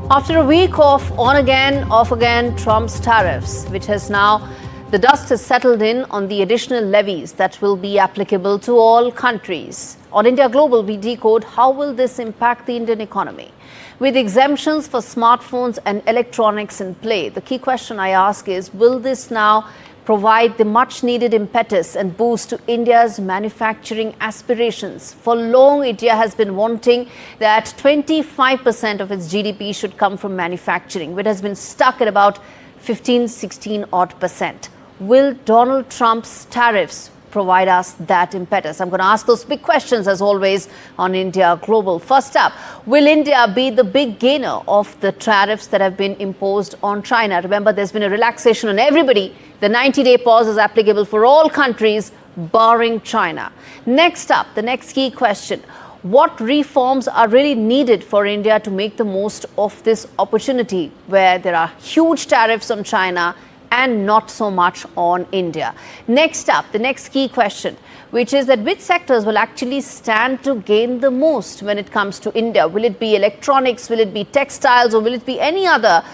After a week of on again, off again Trump's tariffs, which has now, the dust has settled in on the additional levies that will be applicable to all countries. On India Global, we decode how will this impact the Indian economy. With exemptions for smartphones and electronics in play, the key question I ask is, will this now provide the much needed impetus and boost to India's manufacturing aspirations? For long, India has been wanting that 25% of its GDP should come from manufacturing, which has been stuck at about 15-16 odd percent. Will Donald Trump's tariffs provide us that impetus? I'm going to ask those big questions as always on India Global. First up, will India be the big gainer of the tariffs that have been imposed on China? Remember, there's been a relaxation on everybody. The 90-day pause is applicable for all countries barring China. Next up, the next key question: what reforms are really needed for India to make the most of this opportunity where there are huge tariffs on China and not so much on India? Next up, the next key question, which is that which sectors will actually stand to gain the most when it comes to India? Will it be electronics, will it be textiles, or will it be any other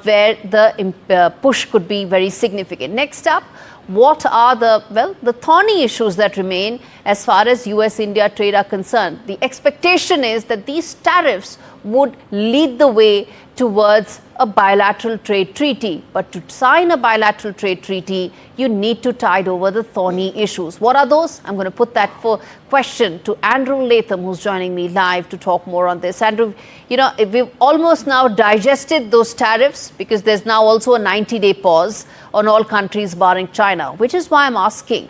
where the push could be very significant? Next up, what are the thorny issues that remain as far as US-India trade are concerned? The expectation is that these tariffs would lead the way towards a bilateral trade treaty. But to sign a bilateral trade treaty, you need to tide over the thorny issues. What are those? I'm going to put that for question to Andrew Latham, who's joining me live to talk more on this. Andrew, you know, we've almost now digested those tariffs because there's now also a 90-day pause on all countries barring China, which is why I'm asking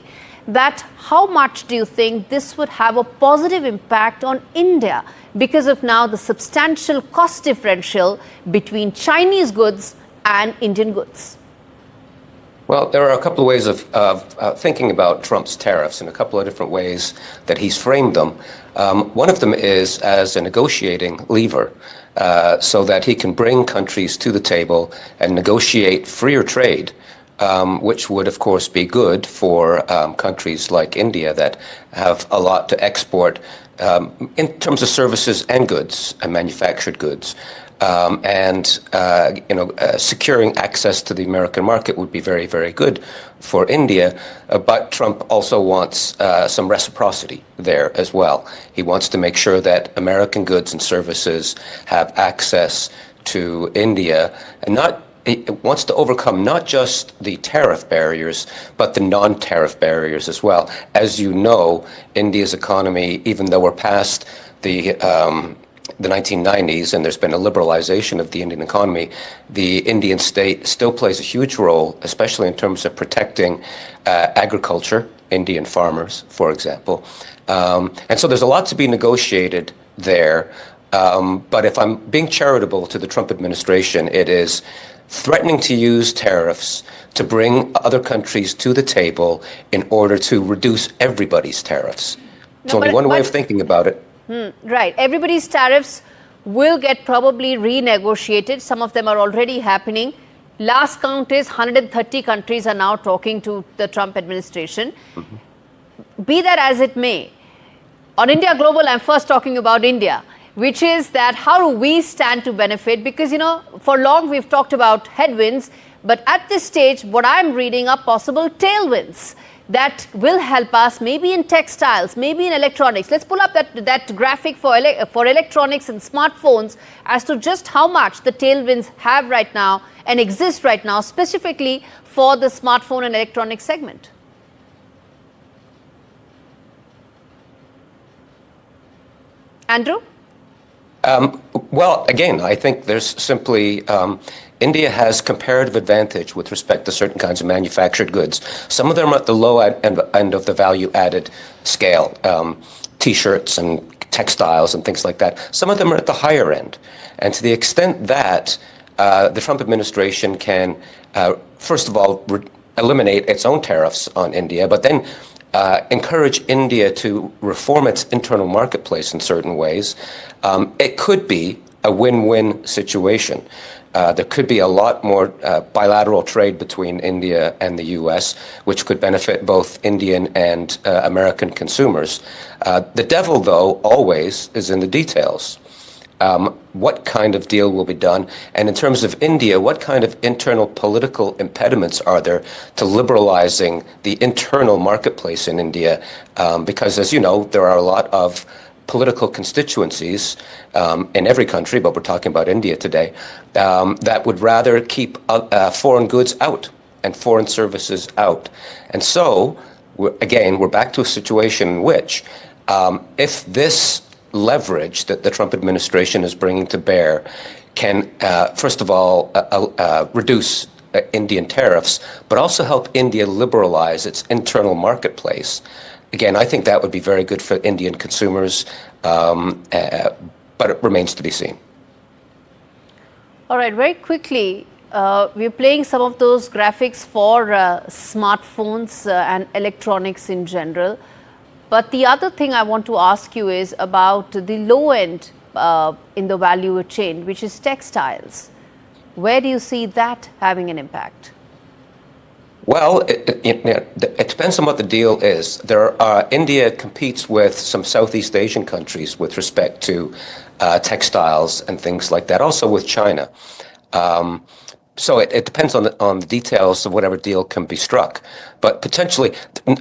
that how much do you think this would have a positive impact on India because of now the substantial cost differential between Chinese goods and Indian goods? Well, there are a couple of ways of thinking about Trump's tariffs and a couple of different ways that he's framed them. One of them is as a negotiating lever so that he can bring countries to the table and negotiate freer trade, which would, of course, be good for countries like India that have a lot to export in terms of services and goods and manufactured goods. Securing access to the American market would be very, very good for India. But Trump also wants some reciprocity there as well. He wants to make sure that American goods and services have access to India, and it wants to overcome not just the tariff barriers, but the non-tariff barriers as well. As you know, India's economy, even though we're past the 1990s and there's been a liberalization of the Indian economy, the Indian state still plays a huge role, especially in terms of protecting agriculture, Indian farmers, for example. And so there's a lot to be negotiated there. But if I'm being charitable to the Trump administration, it is threatening to use tariffs to bring other countries to the table in order to reduce everybody's tariffs. It's only one way of thinking about it. Right. Everybody's tariffs will get probably renegotiated. Some of them are already happening. Last count is 130 countries are now talking to the Trump administration. Be that as it may, on India Global, I'm first talking about India, which is that how do we stand to benefit? Because, you know, for long we've talked about headwinds, but at this stage, what I'm reading are possible tailwinds that will help us maybe in textiles, maybe in electronics. Let's pull up that graphic for electronics and smartphones as to just how much the tailwinds have right now and exist right now, specifically for the smartphone and electronics segment. Andrew? Well, again, I think there's simply India has comparative advantage with respect to certain kinds of manufactured goods. Some of them are at the low end of the value-added scale, T-shirts and textiles and things like that. Some of them are at the higher end. And to the extent that the Trump administration can, first of all, eliminate its own tariffs on India, but then encourage India to reform its internal marketplace in certain ways, it could be a win-win situation. There could be a lot more bilateral trade between India and the U.S., which could benefit both Indian and American consumers. The devil, though, always is in the details. what kind of deal will be done? And in terms of India, what kind of internal political impediments are there to liberalizing the internal marketplace in India? Because, as you know, there are a lot of political constituencies in every country, but we're talking about India today, that would rather keep foreign goods out and foreign services out. And so, we're back to a situation in which if this leverage that the Trump administration is bringing to bear can, first of all, reduce Indian tariffs, but also help India liberalize its internal marketplace. Again, I think that would be very good for Indian consumers, but it remains to be seen. All right, very quickly, we're playing some of those graphics for smartphones and electronics in general. But the other thing I want to ask you is about the low end in the value chain, which is textiles. Where do you see that having an impact? Well, it depends on what the deal is. India competes with some Southeast Asian countries with respect to textiles and things like that, also with China. So it depends on the details of whatever deal can be struck. But potentially,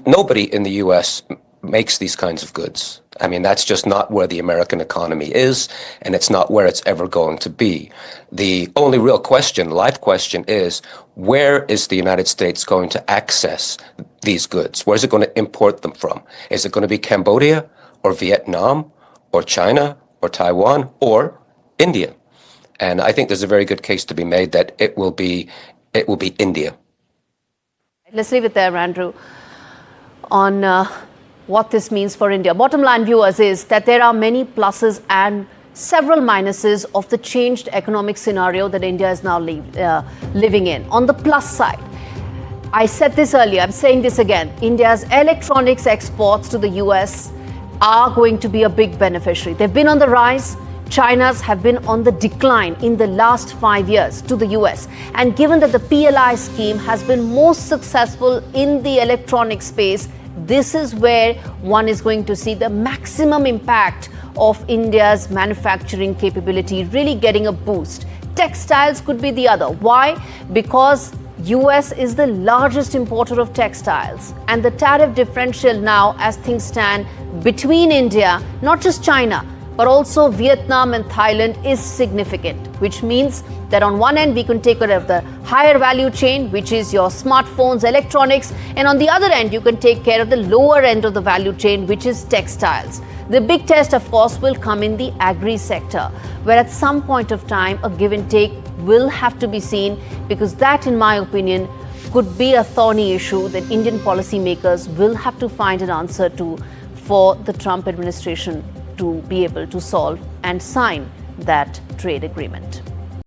nobody in the U.S. makes these kinds of goods. I mean, that's just not where the American economy is, and it's not where it's ever going to be. The only real question, live question, is where is the United States going to access these goods? Where's it going to import them from? Is it going to be Cambodia or Vietnam or China or Taiwan or India? And I think there's a very good case to be made that it will be India. Let's leave it there, Andrew, on what this means for India. Bottom line, viewers, is that there are many pluses and several minuses of the changed economic scenario that India is now living in. On the plus side, I said this earlier, I'm saying this again, India's electronics exports to the US are going to be a big beneficiary. They've been on the rise. China's have been on the decline in the last 5 years to the US. And given that the PLI scheme has been most successful in the electronic space, this is where one is going to see the maximum impact of India's manufacturing capability really getting a boost. Textiles could be the other. Why? Because US is the largest importer of textiles, and the tariff differential now, as things stand, between India, not just China, but also Vietnam and Thailand, is significant, which means that on one end we can take care of the higher value chain, which is your smartphones, electronics, and on the other end you can take care of the lower end of the value chain, which is textiles. The big test, of course, will come in the agri sector, where at some point of time a give and take will have to be seen, because that, in my opinion, could be a thorny issue that Indian policymakers will have to find an answer to for the Trump administration to be able to solve and sign that trade agreement.